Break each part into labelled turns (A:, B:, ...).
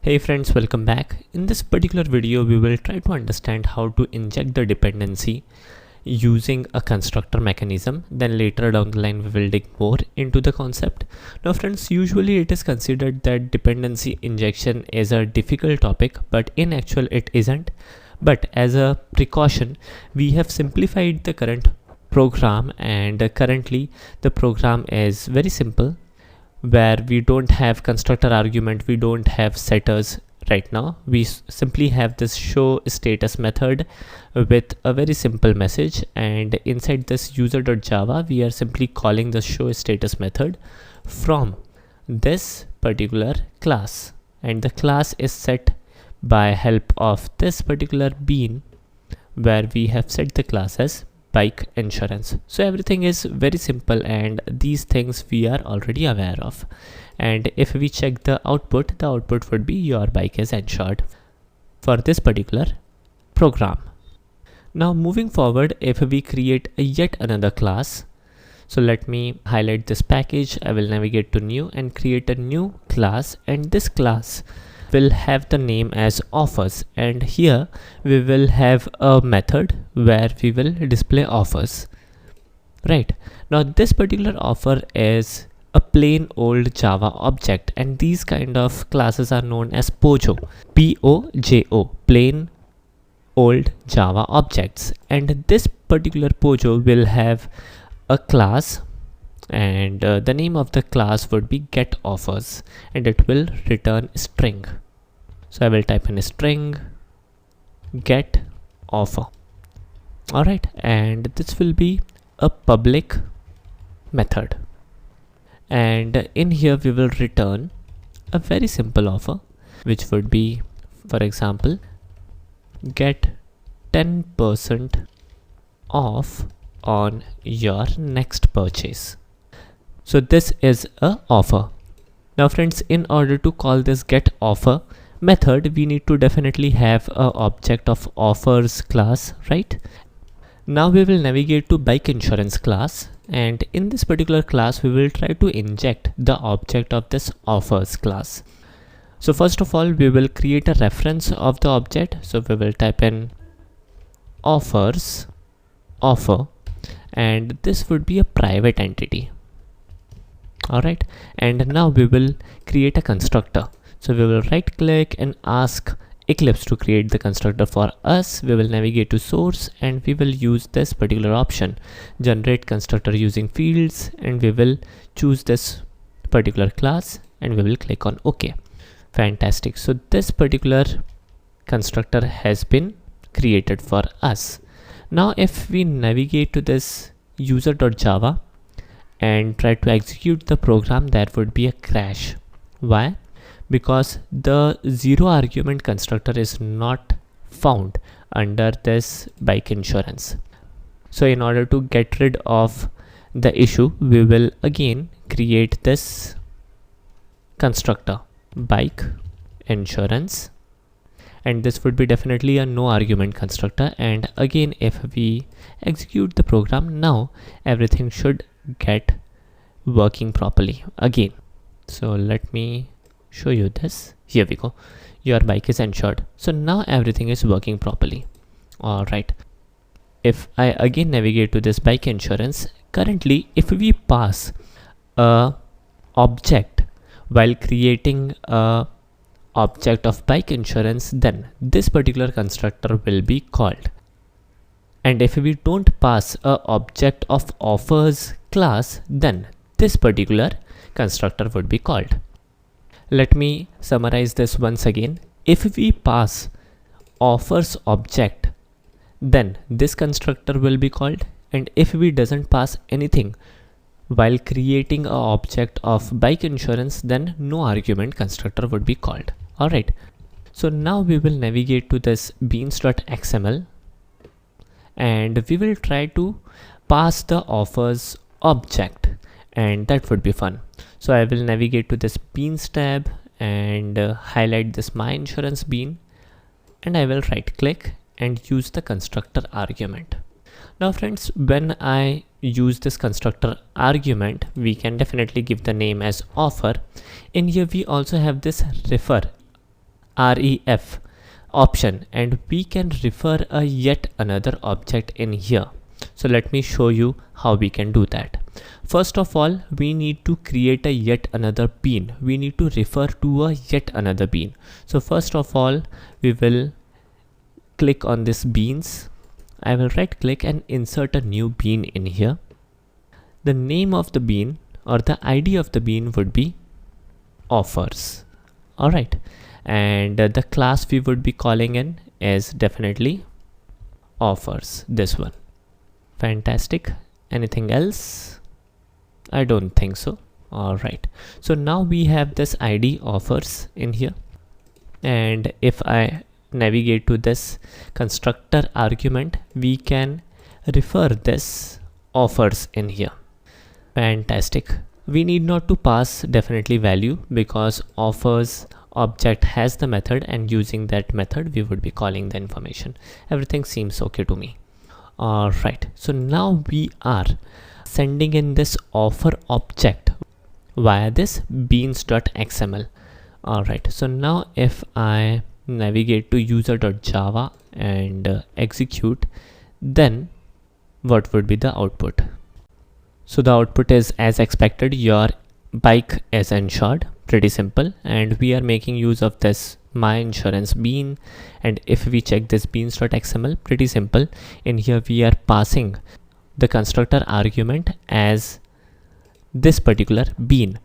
A: Hey friends, welcome back. In this particular video, we will try to understand how to inject the dependency using a constructor mechanism. Then later down the line, we will dig more into the concept. Now friends, usually it is considered that dependency injection is a difficult topic, but in actual it isn't. But as a precaution, we have simplified the current program, and currently the program is very simple, where we don't have constructor argument, we don't have setters. Right now we simply have this show status method with a very simple message, and inside this user.java we are simply calling the show status method from this particular class, and the class is set by help of this particular bean, where we have set the class as bike insurance. So everything is very simple, and these things we are already aware of. And if we check the output would be your bike is insured for this particular program. Now moving forward, if we create yet another class, so let me highlight this package. I will navigate to new and create a new class, and this class will have the name as offers, and here we will have a method where we will display offers. Right now this particular offer is a plain old Java object, and these kind of classes are known as POJO, P-O-J-O, plain old Java objects. And this particular POJO will have a class, and the name of the class would be get offers, and it will return string. So I will type in a string get offer. Alright, and this will be a public method, and in here we will return a very simple offer, which would be, for example, get 10% off on your next purchase. So this is a offer. Now friends, in order to call this get offer method, we need to definitely have a object of offers class, right? Now we will navigate to bike insurance class, and in this particular class we will try to inject the object of this offers class. So first of all, we will create a reference of the object. So we will type in offers offer, and this would be a private entity. Alright, and now we will create a constructor. So we will right click and ask Eclipse to create the constructor for us. We will navigate to source, and we will use this particular option, generate constructor using fields, and we will choose this particular class, and we will click on OK. Fantastic. So this particular constructor has been created for us. Now if we navigate to this user.java and try to execute the program, that would be a crash. Why? Because the zero argument constructor is not found under this bike insurance. So in order to get rid of the issue, we will again create this constructor bike insurance, and this would be definitely a no argument constructor. And again, if we execute the program, now everything should get working properly again. So let me show you this. Here we go, your bike is insured. So now everything is working properly. All right, if I again navigate to this bike insurance, currently if we pass a object while creating a object of bike insurance, then this particular constructor will be called. And if we don't pass a object of offers class, then this particular constructor would be called. Let me summarize this once again. If we pass offers object, then this constructor will be called, and if we doesn't pass anything while creating a object of bike insurance, then no argument constructor would be called. Alright, so now we will navigate to this beans.xml, and we will try to pass the offers object, and that would be fun. So I will navigate to this beans tab and highlight this my insurance bean, and I will right click and use the constructor argument. Now friends, when I use this constructor argument, we can definitely give the name as offer. In here we also have this refer ref option, and we can refer a yet another object in here. So let me show you how we can do that. First of all, we need to create a yet another bean. We need to refer to a yet another bean. So first of all, we will click on this beans. I will right click and insert a new bean in here. The name of the bean or the ID of the bean would be offers. Alright, and the class we would be calling in is definitely offers, this one. Fantastic. Anything else? I don't think so. Alright, so now we have this ID offers in here, and if I navigate to this constructor argument, we can refer this offers in here. Fantastic. We need not to pass definitely value because offers object has the method, and using that method we would be calling the information. Everything seems okay to me. Alright, so now we are sending in this offer object via this beans.xml. Alright, so now if I navigate to user.java and execute, then what would be the output? So the output is as expected, your bike is insured. Pretty simple, and we are making use of this my insurance bean. And if we check this beans.xml, pretty simple. In here we are passing the constructor argument as this particular bean.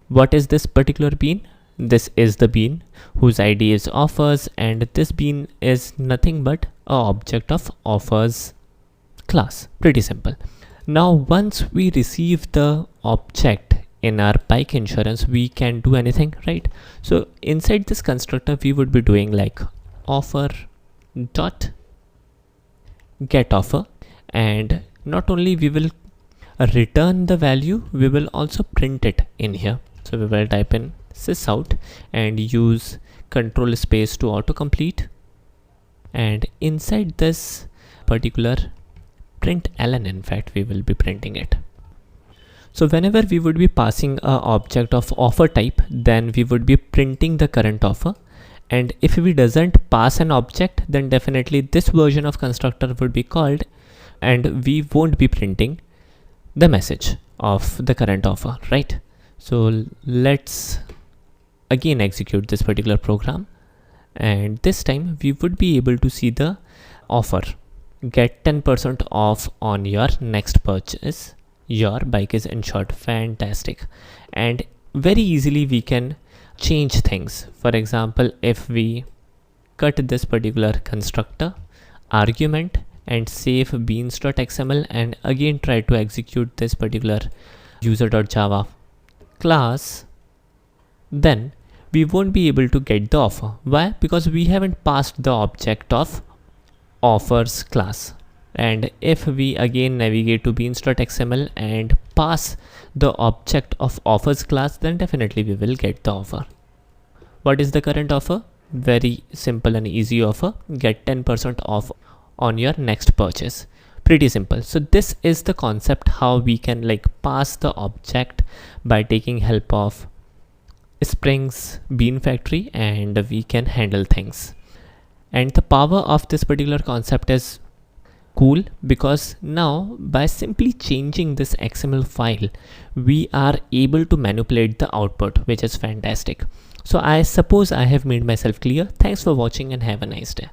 A: What is this particular bean? This is the bean whose ID is offers, and this bean is nothing but a object of offers class. Pretty simple. Now once we receive the object in our bike insurance, we can do anything, right? So inside this constructor we would be doing like offer dot get offer, and not only we will return the value, we will also print it in here. So we will type in sysout and use control space to autocomplete, and inside this particular println, in fact, we will be printing it. So whenever we would be passing a object of offer type, then we would be printing the current offer, and if we doesn't pass an object, then definitely this version of constructor would be called, and we won't be printing the message of the current offer, right? So let's again execute this particular program, and this time we would be able to see the offer: get 10% off on your next purchase, your bike is insured. Fantastic. And very easily we can change things. For example, if we cut this particular constructor argument and save beans.xml and again try to execute this particular user.java class, then we won't be able to get the offer. Why? Because we haven't passed the object of offers class. And if we again navigate to beans.xml and pass the object of offers class, then definitely we will get the offer. What is the current offer? Very simple and easy offer: get 10% off on your next purchase. Pretty simple. So this is the concept how we can like pass the object by taking help of Spring's Bean Factory, and we can handle things. And the power of this particular concept is cool because now by simply changing this XML file, we are able to manipulate the output, which is fantastic. So I suppose I have made myself clear. Thanks for watching and have a nice day.